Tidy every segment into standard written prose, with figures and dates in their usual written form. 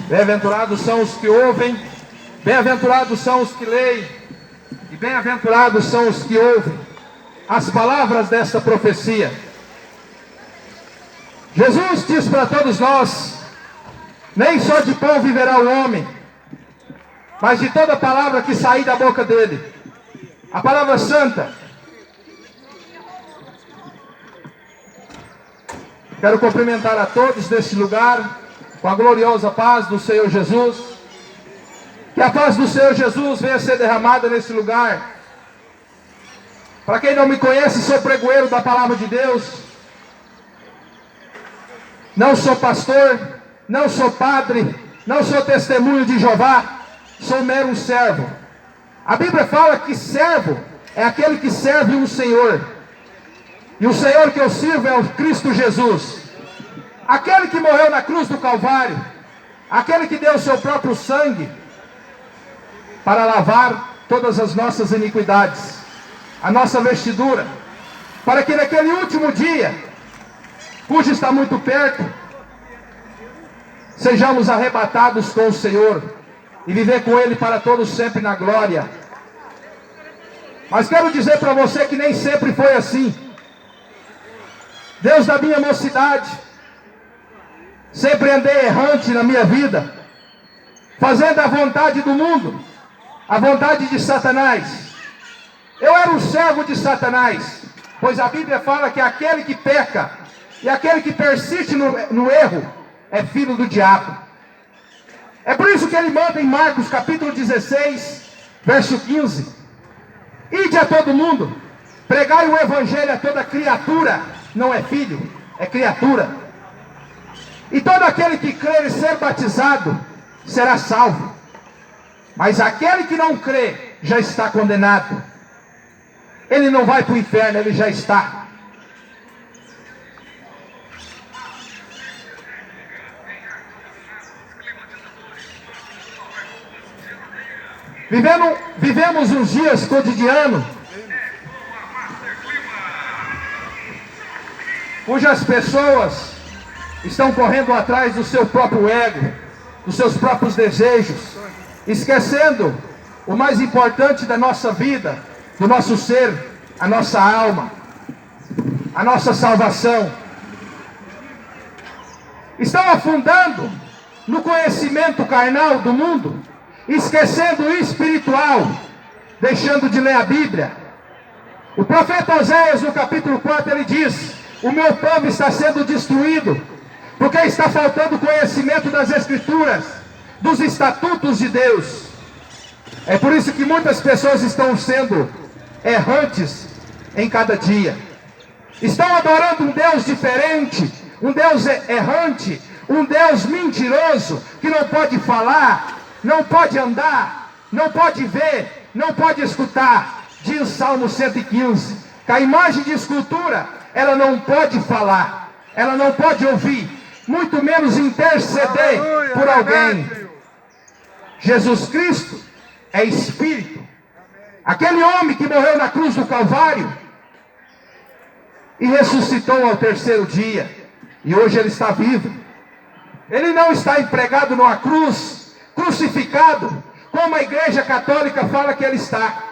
Bem-aventurados são os que ouvem, bem-aventurados são os que leem, e bem-aventurados são os que ouvem as palavras desta profecia. Jesus diz para todos nós: nem só de pão viverá o homem, mas de toda palavra que sair da boca dele. A palavra santa. Quero cumprimentar a todos neste lugar com a gloriosa paz do Senhor Jesus. Que a paz do Senhor Jesus venha ser derramada nesse lugar. Para quem não me conhece, sou pregoeiro da palavra de Deus. Não sou pastor, não sou padre, não sou testemunho de Jeová, sou mero um servo. A Bíblia fala que servo é aquele que serve um Senhor. E o Senhor que eu sirvo é o Cristo Jesus. Aquele que morreu na cruz do Calvário, aquele que deu o seu próprio sangue para lavar todas as nossas iniquidades, a nossa vestidura, para que naquele último dia, cujo está muito perto, sejamos arrebatados com o Senhor e viver com Ele para todos sempre na glória. Mas quero dizer para você que nem sempre foi assim. Deus da minha mocidade, sempre andei errante na minha vida, fazendo a vontade do mundo, a vontade de Satanás. Eu era um servo de Satanás, pois a Bíblia fala que aquele que peca e aquele que persiste no erro é filho do diabo. É por isso que ele manda em Marcos capítulo 16, verso 15: ide a todo mundo, pregai o evangelho a toda criatura. Não é filho, é criatura. E todo aquele que crer e ser batizado será salvo. Mas aquele que não crê já está condenado. Ele não vai para o inferno, ele já está. Vivemos uns dias cotidianos cujas pessoas estão correndo atrás do seu próprio ego, dos seus próprios desejos, esquecendo o mais importante da nossa vida, do nosso ser, a nossa alma, a nossa salvação. Estão afundando no conhecimento carnal do mundo, esquecendo o espiritual, deixando de ler a Bíblia. O profeta Oséias, no capítulo 4, ele diz: o meu povo está sendo destruído, porque está faltando conhecimento das Escrituras, dos estatutos de Deus. É por isso que muitas pessoas estão sendo errantes em cada dia. Estão adorando um Deus diferente, um Deus errante, um Deus mentiroso, que não pode falar, não pode andar, não pode ver, não pode escutar. Diz Salmo 115, que a imagem de escultura, ela não pode falar, ela não pode ouvir, muito menos interceder por alguém. Jesus Cristo é Espírito. Aquele homem que morreu na cruz do Calvário e ressuscitou ao terceiro dia, e hoje ele está vivo. Ele não está empregado numa cruz, crucificado, como a Igreja Católica fala que ele está.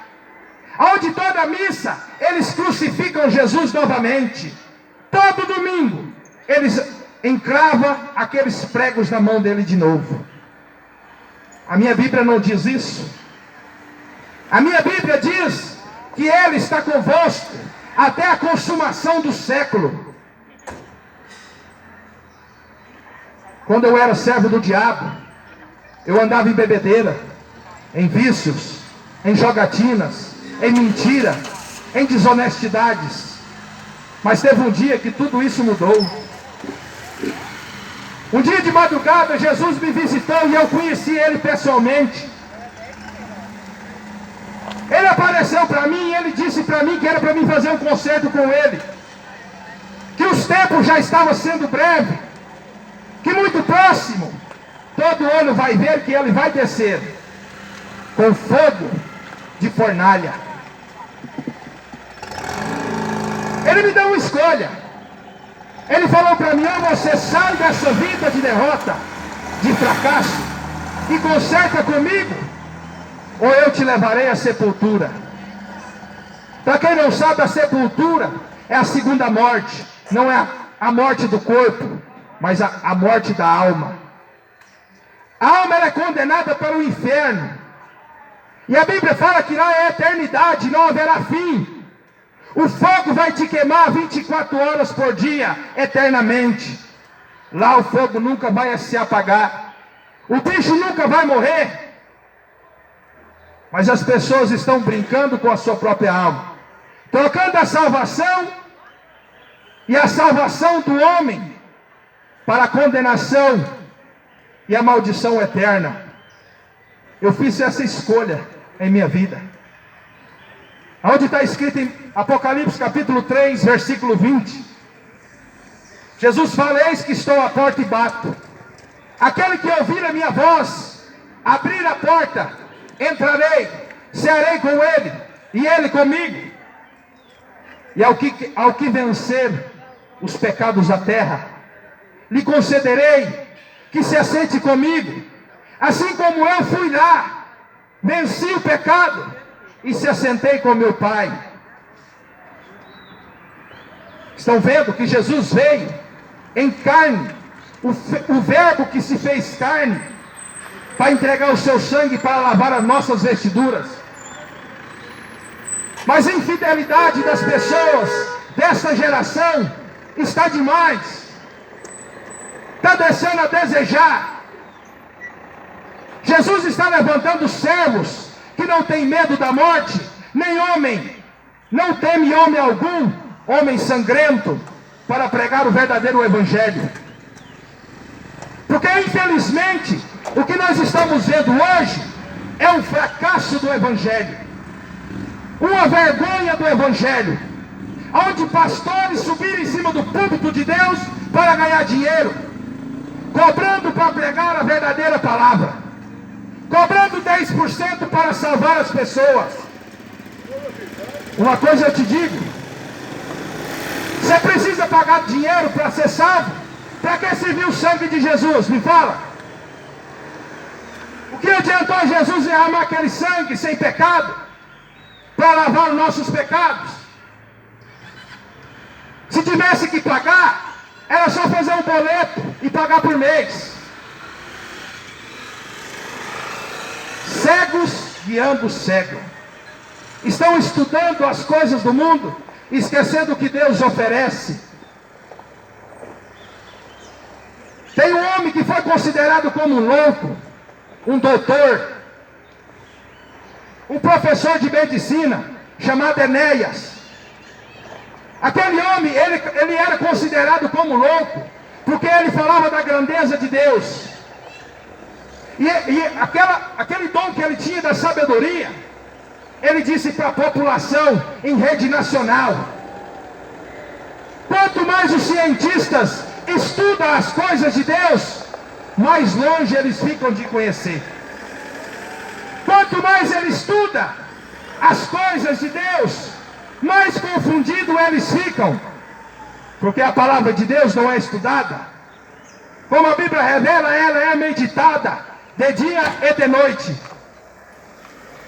Onde toda missa eles crucificam Jesus novamente. Todo domingo eles encravam aqueles pregos na mão dele de novo. A minha Bíblia não diz isso. A minha Bíblia diz que ele está convosco até a consumação do século. Quando eu era servo do diabo, eu andava em bebedeira, em vícios, em jogatinas, em mentira, em desonestidades. Mas teve um dia que tudo isso mudou. Um dia de madrugada Jesus me visitou e eu conheci ele pessoalmente. Ele apareceu para mim e ele disse para mim que era para mim fazer um concerto com ele, que os tempos já estavam sendo breves, que muito próximo todo olho vai ver que ele vai descer com fogo de fornalha. Ele me deu uma escolha. Ele falou para mim: ou você sai dessa vida de derrota, de fracasso, e conserta comigo, ou eu te levarei à sepultura. Para quem não sabe, a sepultura é a segunda morte. Não é a morte do corpo, mas a morte da alma. A alma ela é condenada para o inferno. E a Bíblia fala que lá é eternidade, não haverá fim. O fogo vai te queimar 24 horas por dia, eternamente. Lá o fogo nunca vai se apagar. O bicho nunca vai morrer. Mas as pessoas estão brincando com a sua própria alma, trocando a salvação e a salvação do homem para a condenação e a maldição eterna. Eu fiz essa escolha em minha vida. Onde está escrito em Apocalipse capítulo 3, versículo 20. Jesus fala: eis que estou à porta e bato. Aquele que ouvir a minha voz, abrir a porta, entrarei, cearei com ele, e ele comigo. E ao que vencer os pecados da terra, lhe concederei que se assente comigo, assim como eu fui lá, venci o pecado, e se assentei com meu Pai. Estão vendo que Jesus veio em carne, o verbo que se fez carne, para entregar o seu sangue para lavar as nossas vestiduras. Mas a infidelidade das pessoas dessa geração está demais, está deixando a desejar. Jesus está levantando servos que não tem medo da morte, nem homem, não teme homem algum, homem sangrento, para pregar o verdadeiro evangelho. Porque infelizmente, o que nós estamos vendo hoje é um fracasso do evangelho, uma vergonha do evangelho, onde pastores subiram em cima do púlpito de Deus para ganhar dinheiro, cobrando para pregar a verdadeira palavra, cobrando 10% para salvar as pessoas. Uma coisa eu te digo: você precisa pagar dinheiro para ser salvo? Para que serviu o sangue de Jesus? Me fala. O que adiantou Jesus derramar aquele sangue sem pecado, para lavar os nossos pecados? Se tivesse que pagar, era só fazer um boleto e pagar por mês. Cegos guiando cego. Estão estudando as coisas do mundo, esquecendo o que Deus oferece. Tem um homem que foi considerado como um louco, um doutor, um professor de medicina, chamado Enéas. Aquele homem, ele era considerado como louco, porque ele falava da grandeza de Deus. E aquele dom que ele tinha da sabedoria, ele disse para a população em rede nacional: quanto mais os cientistas estudam as coisas de Deus, mais longe eles ficam de conhecer. Quanto mais ele estuda as coisas de Deus, mais confundidos eles ficam, porque a palavra de Deus não é estudada. Como a Bíblia revela, ela é meditada de dia e de noite.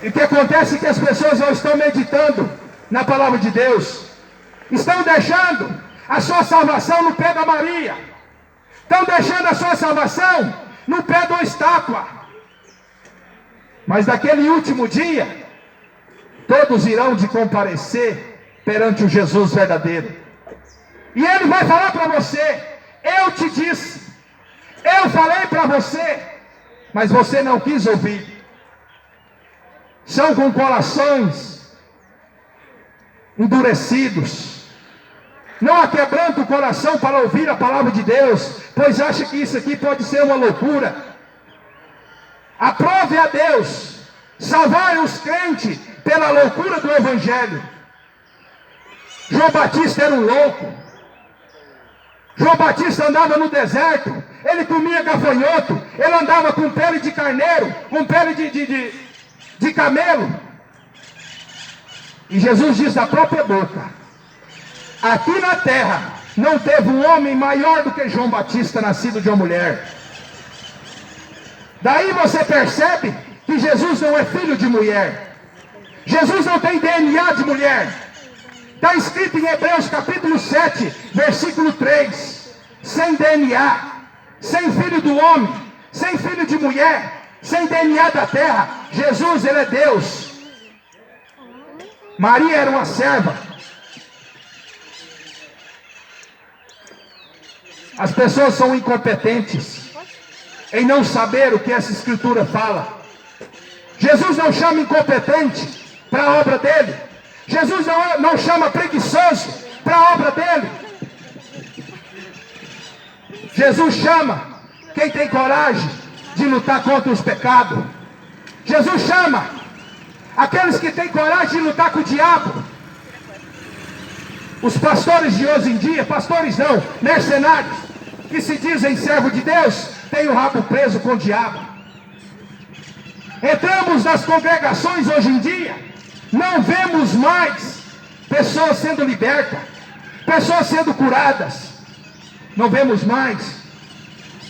E o que acontece é que as pessoas não estão meditando na palavra de Deus, estão deixando a sua salvação no pé da Maria, estão deixando a sua salvação no pé de uma estátua. Mas naquele último dia, todos irão de comparecer perante o Jesus verdadeiro, e ele vai falar para você: eu te disse, eu falei para você, mas você não quis ouvir. São com corações endurecidos, não aquebranta o coração para ouvir a palavra de Deus, pois acha que isso aqui pode ser uma loucura. Aprove a Deus salvar os crentes pela loucura do evangelho. João Batista era um louco. João Batista andava no deserto, ele comia gafanhoto, ele andava com pele de carneiro, com pele de camelo. E Jesus diz da própria boca: aqui na terra não teve um homem maior do que João Batista, nascido de uma mulher. Daí você percebe que Jesus não é filho de mulher. Jesus não tem DNA de mulher. Está escrito em Hebreus capítulo 7, versículo 3. Sem DNA, sem filho do homem, sem filho de mulher, sem DNA da terra. Jesus, ele é Deus. Maria era uma serva. As pessoas são incompetentes em não saber o que essa escritura fala. Jesus não chama incompetente para a obra dele. Jesus não chama preguiçoso para a obra dele. Jesus chama quem tem coragem de lutar contra os pecados. Jesus chama aqueles que têm coragem de lutar com o diabo. Os pastores de hoje em dia, pastores não, mercenários, que se dizem servo de Deus, têm o rabo preso com o diabo. Entramos nas congregações hoje em dia, não vemos mais pessoas sendo libertas, pessoas sendo curadas. Não vemos mais,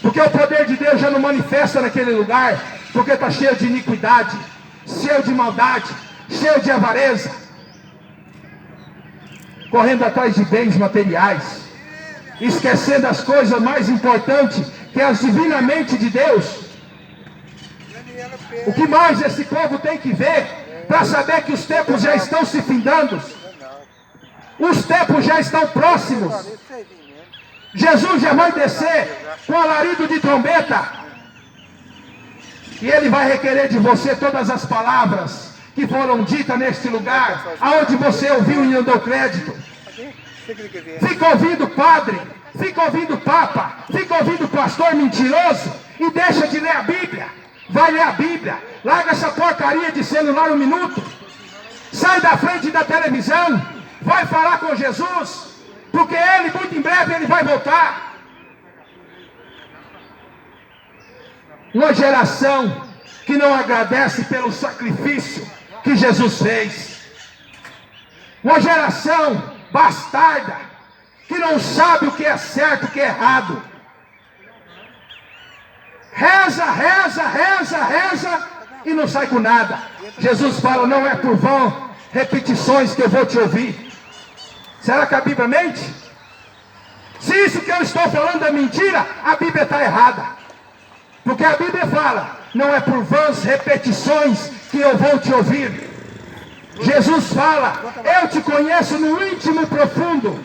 porque o poder de Deus já não manifesta naquele lugar, porque está cheio de iniquidade, cheio de maldade, cheio de avareza, correndo atrás de bens materiais, esquecendo as coisas mais importantes, que é as divinamente de Deus. O que mais esse povo tem que ver, para saber que os tempos já estão se findando, os tempos já estão próximos. Jesus já vai descer com alarido de trombeta, e ele vai requerer de você todas as palavras que foram ditas neste lugar, aonde você ouviu e não deu crédito. Fica ouvindo padre, fica ouvindo papa, fica ouvindo pastor mentiroso e deixa de ler a Bíblia. Vai ler a Bíblia, larga essa porcaria de celular um minuto, sai da frente da televisão, vai falar com Jesus, porque ele muito em breve ele vai voltar. Uma geração que não agradece pelo sacrifício que Jesus fez. Uma geração bastarda, que não sabe o que é certo e o que é errado. Reza, reza, reza, reza e não sai com nada. Jesus fala, não é por vão repetições que eu vou te ouvir. Será que a Bíblia mente? Se isso que eu estou falando é mentira, a Bíblia está errada. Porque a Bíblia fala, não é por vãs repetições que eu vou te ouvir. Jesus fala, eu te conheço no íntimo profundo.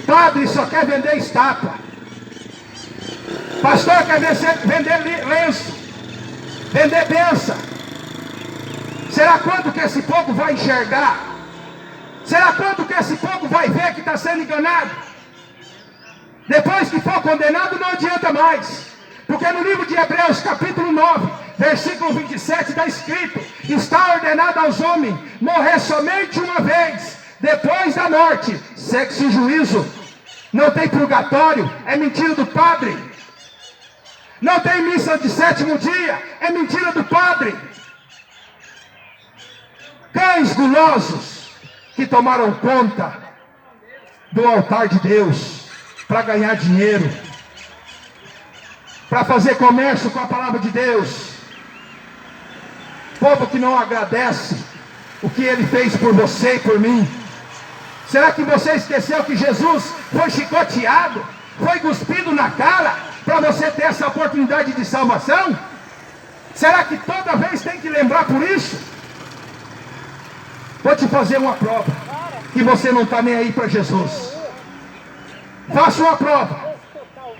Padre só quer vender estátua. Pastor quer vender lenço, vender bênção. Será quando que esse povo vai enxergar? Será quando que esse povo vai ver que está sendo enganado? Depois que for condenado não adianta mais. Porque no livro de Hebreus capítulo 9, versículo 27 está escrito, está ordenado aos homens morrer somente uma vez, depois da morte, sexo e juízo. Não tem purgatório, é mentira do padre. Não tem missa de sétimo dia, é mentira do padre. Cães gulosos que tomaram conta do altar de Deus para ganhar dinheiro, para fazer comércio com a palavra de Deus. Povo que não agradece o que ele fez por você e por mim. Será que você esqueceu que Jesus foi chicoteado, foi cuspido na cara para você ter essa oportunidade de salvação? Será que toda vez tem que lembrar por isso? Vou te fazer uma prova que você não está nem aí para Jesus. Faça uma prova.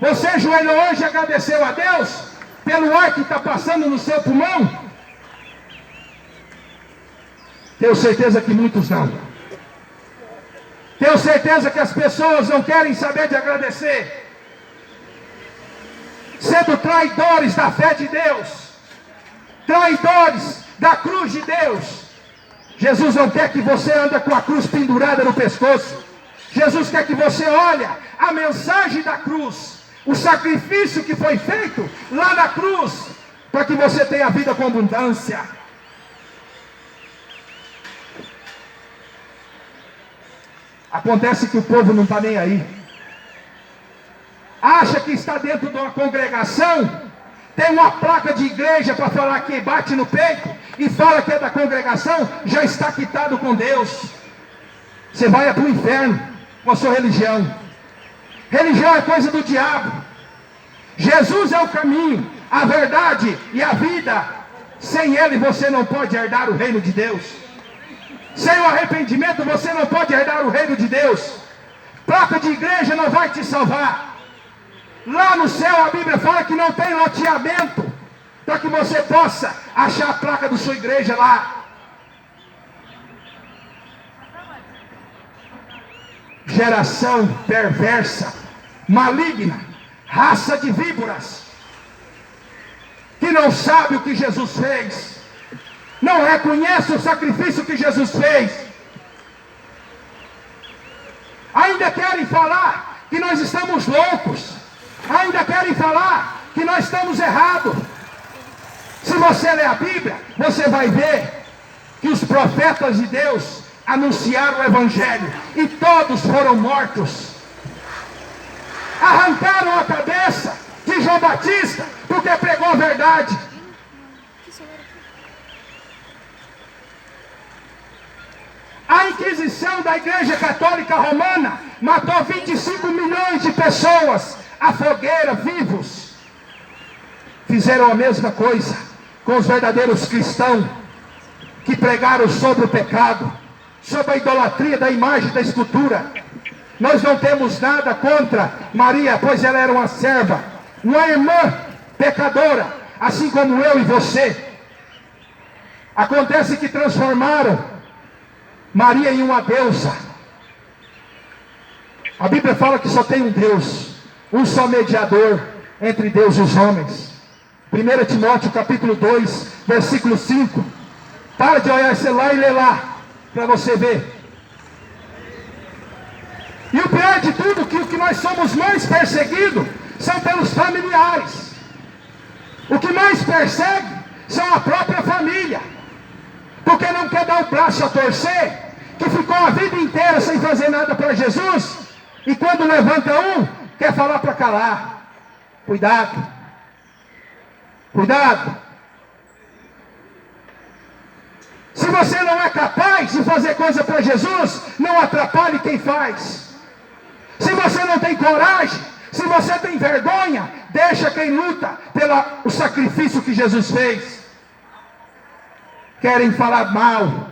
Você ajoelhou hoje e agradeceu a Deus pelo ar que está passando no seu pulmão? Tenho certeza que muitos não. Tenho certeza que as pessoas não querem saber de agradecer, sendo traidores da fé de Deus, traidores da cruz de Deus. Jesus não quer que você ande com a cruz pendurada no pescoço. Jesus quer que você olhe a mensagem da cruz, o sacrifício que foi feito lá na cruz, para que você tenha vida com abundância. Acontece que o povo não está nem aí. Acha que está dentro de uma congregação, tem uma placa de igreja para falar que bate no peito e fala que é da congregação, já está quitado com Deus. Você vai para o inferno com a sua religião. Religião é coisa do diabo. Jesus é o caminho, a verdade e a vida. Sem Ele você não pode herdar o reino de Deus. Sem o arrependimento você não pode herdar o reino de Deus. Placa de igreja não vai te salvar. Lá no céu a Bíblia fala que não tem loteamento para que você possa achar a placa da sua igreja lá. Geração perversa, maligna, raça de víboras, que não sabe o que Jesus fez, não reconhece o sacrifício que Jesus fez, ainda querem falar que nós estamos loucos, ainda querem falar que nós estamos errados. Se você ler a Bíblia, você vai ver que os profetas de Deus anunciaram o Evangelho e todos foram mortos. Arrancaram a cabeça de João Batista porque pregou a verdade. A Inquisição da Igreja Católica Romana matou 25 milhões de pessoas à fogueira, vivos. Fizeram a mesma coisa com os verdadeiros cristãos que pregaram sobre o pecado, sobre a idolatria da imagem da escultura. Nós não temos nada contra Maria, pois ela era uma serva, uma irmã pecadora, assim como eu e você. Acontece que transformaram Maria em uma deusa. A Bíblia fala que só tem um Deus, um só mediador entre Deus e os homens. 1 Timóteo capítulo 2, versículo 5. Para de olhar esse lá e ler lá, para você ver. E o pior de tudo, que o que nós somos mais perseguidos são pelos familiares. O que mais persegue são a própria família. Porque não quer dar o braço a torcer, que ficou a vida inteira sem fazer nada para Jesus, e quando levanta um, quer falar para calar. Cuidado. Cuidado. Se você não é capaz de fazer coisa para Jesus, não atrapalhe quem faz. Se você não tem coragem, se você tem vergonha, deixa quem luta pelo sacrifício que Jesus fez. Querem falar mal,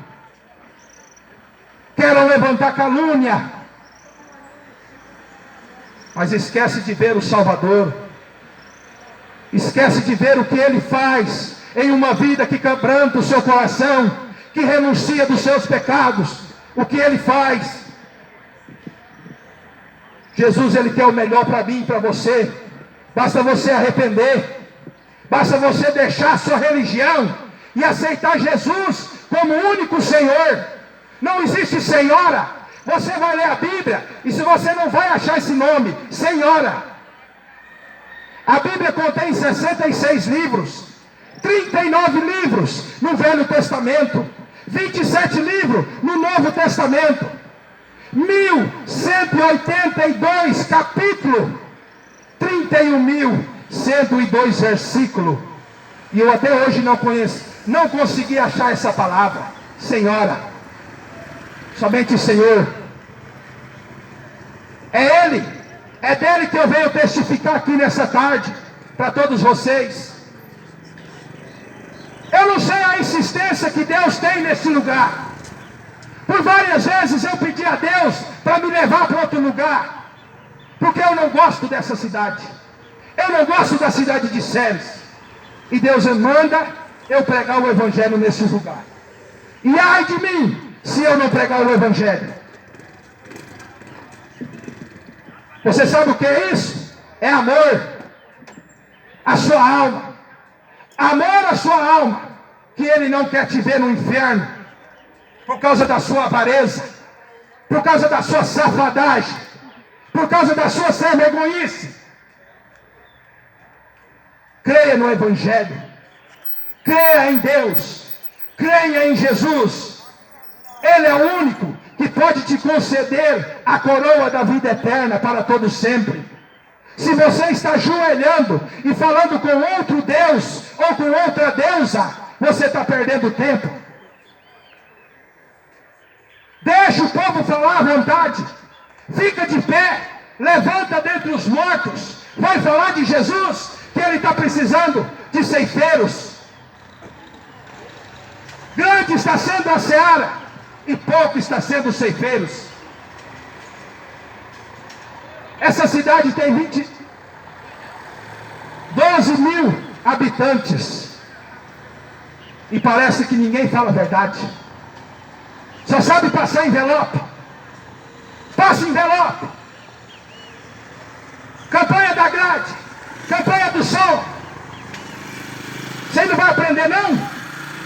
querem levantar calúnia, mas esquece de ver o Salvador, esquece de ver o que Ele faz em uma vida que quebranta o seu coração, que renuncia dos seus pecados, o que Ele faz. Jesus, Ele quer o melhor para mim e para você. Basta você arrepender, basta você deixar a sua religião e aceitar Jesus como único Senhor. Não existe senhora. Você vai ler a Bíblia e se você não vai achar esse nome, senhora. A Bíblia contém 66 livros, 39 livros no Velho Testamento, 27 livros no Novo Testamento, 1182 capítulos, 31.102 versículos. E eu até hoje não consegui achar essa palavra, senhora. Somente Senhor. É Ele, é dele que eu venho testificar aqui nessa tarde, para todos vocês. Eu não sei a insistência que Deus tem nesse lugar. Por várias vezes eu pedi a Deus para me levar para outro lugar, porque eu não gosto dessa cidade. Eu não gosto da cidade de Séries. E Deus manda eu pregar o Evangelho nesse lugar. E ai de mim, se eu não pregar o Evangelho. Você sabe o que é isso? É amor à sua alma. Amor à sua alma. Que Ele não quer te ver no inferno por causa da sua avareza, por causa da sua safadagem, por causa da sua vergonhice. Creia no Evangelho, creia em Deus, creia em Jesus. Ele é o único que pode pode te conceder a coroa da vida eterna para todo sempre. Se você está ajoelhando e falando com outro Deus ou com outra deusa, você está perdendo tempo. Deixa o povo falar à vontade. Fica de pé, levanta dentre os mortos. Vai falar de Jesus, que Ele está precisando de ceifeiros. Grande está sendo a seara e pouco está sendo os ceifeiros. Essa cidade tem 12 mil habitantes. E parece que ninguém fala a verdade. Só sabe passar envelope. Passa envelope. Campanha da grade. Campanha do som. Você não vai aprender não?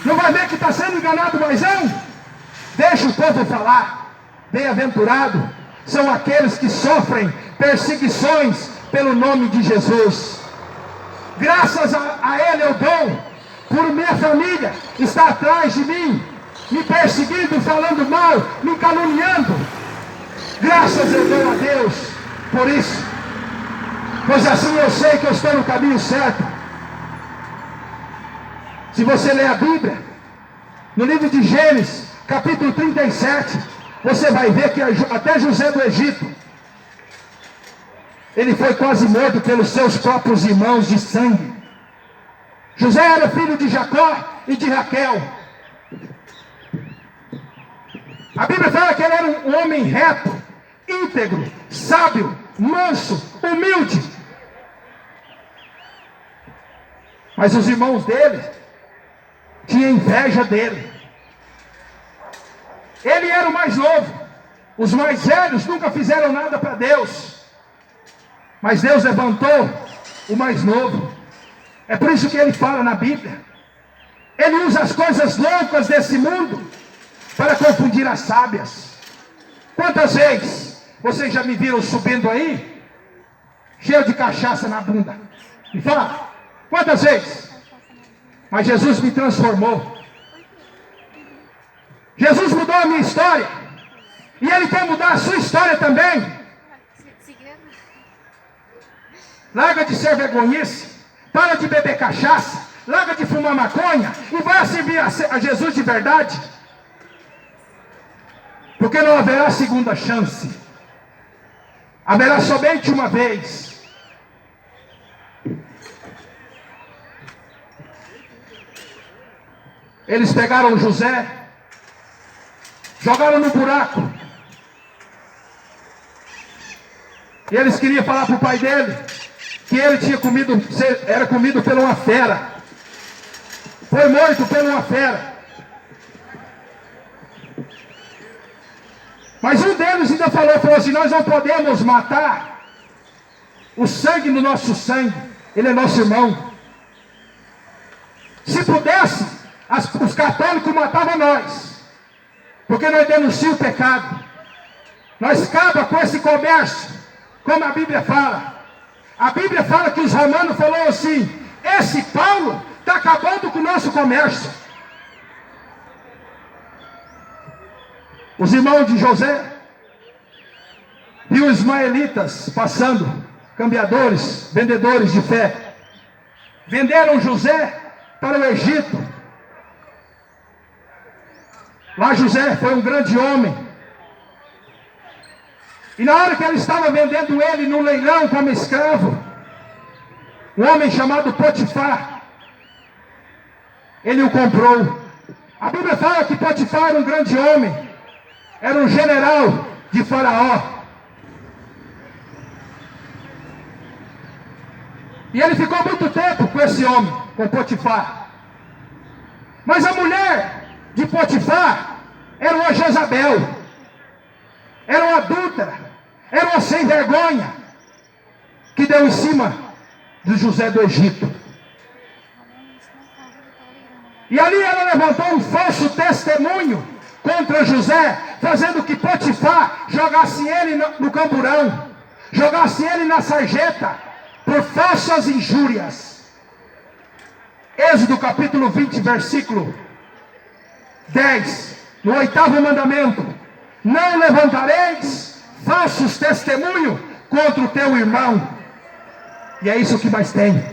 Não vai ver que está sendo enganado mais não? Deixa o povo falar. Bem-aventurado são aqueles que sofrem perseguições pelo nome de Jesus. Graças a Ele eu dou. Por minha família está atrás de mim, me perseguindo, falando mal, me caluniando. Graças eu dou a Deus por isso. Pois assim eu sei que eu estou no caminho certo. Se você ler a Bíblia, no livro de Gênesis, capítulo 37, você vai ver que até José do Egito, ele foi quase morto pelos seus próprios irmãos de sangue. José era filho de Jacó e de Raquel. A Bíblia fala que ele era um homem reto, íntegro, sábio, manso, humilde. Mas os irmãos dele tinham inveja dele. Ele era o mais novo. Os mais velhos nunca fizeram nada para Deus. Mas Deus levantou o mais novo. É por isso que ele fala na Bíblia. Ele usa as coisas loucas desse mundo para confundir as sábias. Quantas vezes vocês já me viram subindo aí, cheio de cachaça na bunda? Me fala. Quantas vezes? Mas Jesus me transformou. Jesus mudou a minha história. E Ele quer mudar a sua história também. Larga de ser vergonhice. Para de beber cachaça. Larga de fumar maconha. E vai servir a Jesus de verdade. Porque não haverá segunda chance. Haverá somente uma vez. Eles pegaram José, jogaram no buraco. E eles queriam falar para o pai dele que ele tinha era comido por uma fera. Foi morto por uma fera. Mas um deles ainda falou assim: nós não podemos matar o sangue do nosso sangue. Ele é nosso irmão. Se pudesse, os católicos matavam nós, porque nós denunciamos o pecado. Nós acabamos com esse comércio, como a Bíblia fala. A Bíblia fala que os romanos falaram assim: esse Paulo está acabando com o nosso comércio. Os irmãos de José viu os ismaelitas passando, cambiadores, vendedores de fé. Venderam José para o Egito. Lá José foi um grande homem. E na hora que ele estava vendendo ele no leilão como escravo, um homem chamado Potifar, ele o comprou. A Bíblia fala que Potifar era um grande homem. Era um general de Faraó. E ele ficou muito tempo com esse homem, com Potifar. Mas a mulher de Potifar era uma Jezabel, era uma adúltera, era uma sem vergonha, que deu em cima de José do Egito. E ali ela levantou um falso testemunho contra José, fazendo que Potifar jogasse ele no camburão, jogasse ele na sarjeta, por falsas injúrias. Êxodo capítulo 20, versículo 10, no 8º mandamento: não levantareis falsos testemunhos contra o teu irmão. E é isso que mais tem.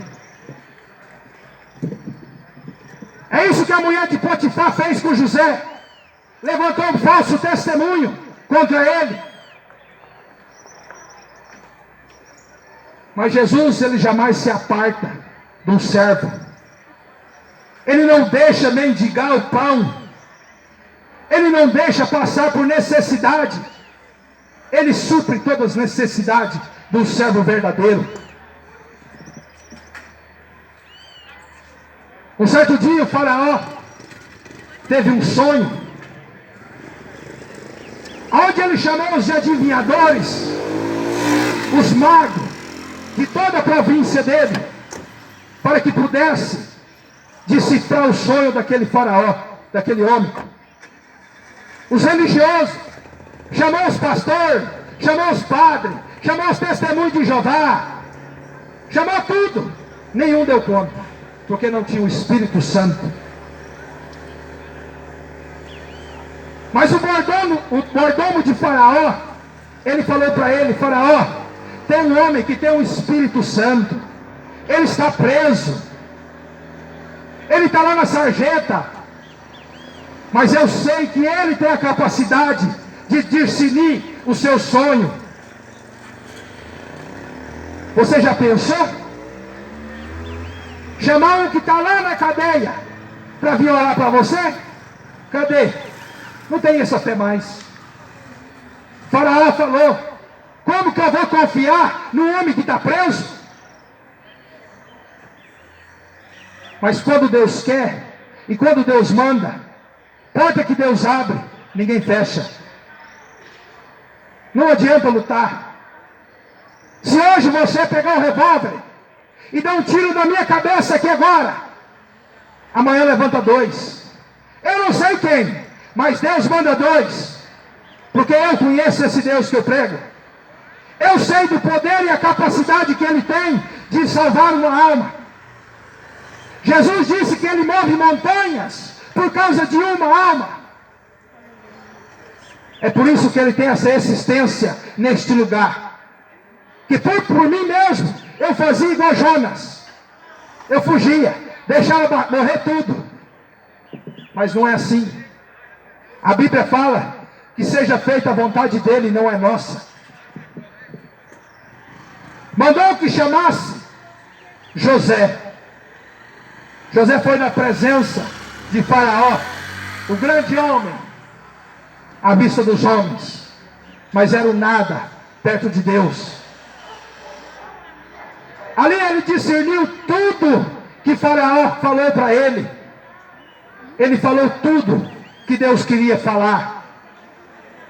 É isso que a mulher de Potifar fez com José. Levantou um falso testemunho contra ele. Mas Jesus, ele jamais se aparta de um servo. Ele não deixa mendigar o pão. Ele não deixa passar por necessidade. Ele supre todas as necessidades do servo verdadeiro. Um certo dia o faraó teve um sonho, onde ele chamou os adivinhadores, os magos de toda a província dele, para que pudesse decifrar o sonho daquele faraó, daquele homem. Os religiosos, chamou os pastores, chamou os padres, chamou os testemunhos de Jeová, chamou tudo. Nenhum deu conta, porque não tinha o Espírito Santo. Mas o mordomo de Faraó, ele falou para ele: Faraó, tem um homem que tem o Espírito Santo, ele está preso, ele está lá na sarjeta, mas eu sei que ele tem a capacidade de discernir o seu sonho. Você já pensou? Chamar um que está lá na cadeia para vir orar para você? Cadê? Não tem essa fé mais. Faraó falou: como que eu vou confiar no homem que está preso? Mas quando Deus quer e quando Deus manda, porta que Deus abre, ninguém fecha. Não adianta lutar. Se hoje você pegar um revólver e dar um tiro na minha cabeça aqui agora, amanhã levanta 2. Eu não sei quem, mas Deus manda 2, porque eu conheço esse Deus que eu prego. Eu sei do poder e a capacidade que Ele tem de salvar uma alma. Jesus disse que Ele move montanhas por causa de uma alma. É por isso que Ele tem essa existência neste lugar. Que por mim mesmo, eu fazia igual Jonas. Eu fugia, deixava morrer tudo. Mas não é assim. A Bíblia fala que seja feita a vontade dEle, não é nossa. Mandou que chamasse José. José foi na presença de Faraó, o grande homem, à vista dos homens, mas era o nada perto de Deus. Ali ele discerniu tudo que Faraó falou para ele. Ele falou tudo que Deus queria falar.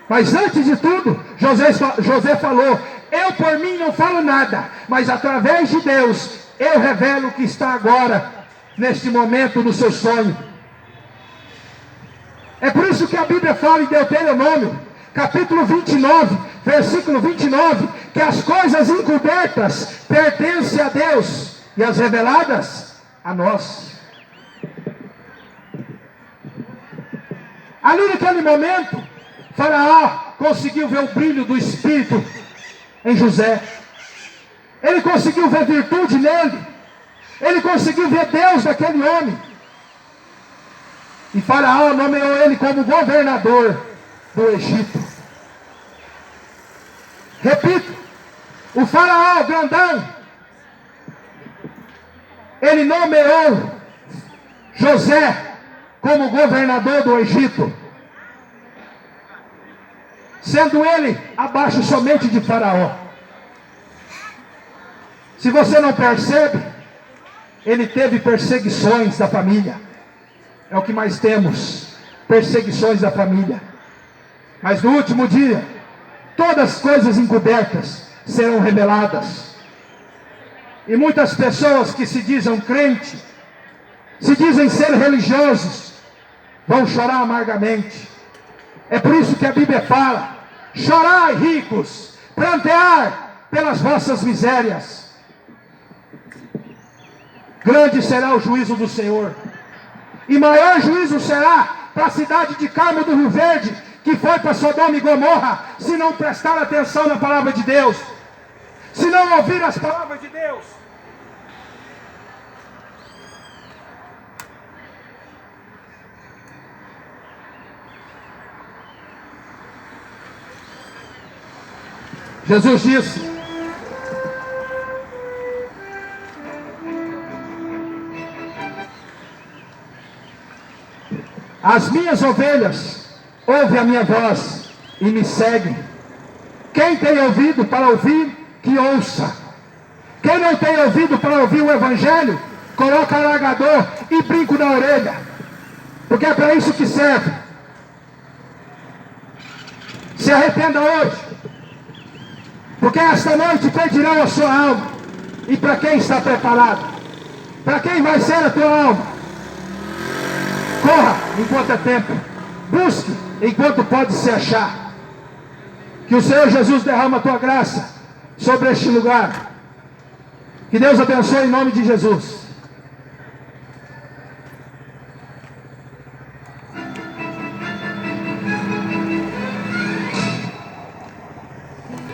Mas antes de tudo, José falou: eu por mim não falo nada, mas através de Deus eu revelo o que está agora, neste momento, no seu sonho. É por isso que a Bíblia fala em Deuteronômio, capítulo 29, versículo 29, que as coisas encobertas pertencem a Deus e as reveladas a nós. Ali naquele momento, Faraó conseguiu ver o brilho do Espírito em José. Ele conseguiu ver virtude nele. Ele conseguiu ver Deus naquele homem. E Faraó nomeou ele como governador do Egito. Repito, o Faraó grandão, ele nomeou José como governador do Egito, sendo ele abaixo somente de Faraó. Se você não percebe, ele teve perseguições da família. É o que mais temos, perseguições da família. Mas no último dia, todas as coisas encobertas serão reveladas. E muitas pessoas que se dizem crente, se dizem ser religiosos, vão chorar amargamente. É por isso que a Bíblia fala: chorai, ricos, prantear pelas vossas misérias. Grande será o juízo do Senhor, e maior juízo será para a cidade de Carmo do Rio Verde, que foi para Sodoma e Gomorra, se não prestar atenção na palavra de Deus, se não ouvir as palavras de Deus. Jesus disse: as minhas ovelhas ouvem a minha voz e me seguem. Quem tem ouvido para ouvir, que ouça. Quem não tem ouvido para ouvir o Evangelho, coloca largador e brinco na orelha, porque é para isso que serve. Se arrependa hoje, porque esta noite pedirão a sua alma. E para quem está preparado? Para quem vai ser a tua alma? Corra enquanto é tempo. Busque enquanto pode se achar. Que o Senhor Jesus derrama a tua graça sobre este lugar. Que Deus abençoe em nome de Jesus.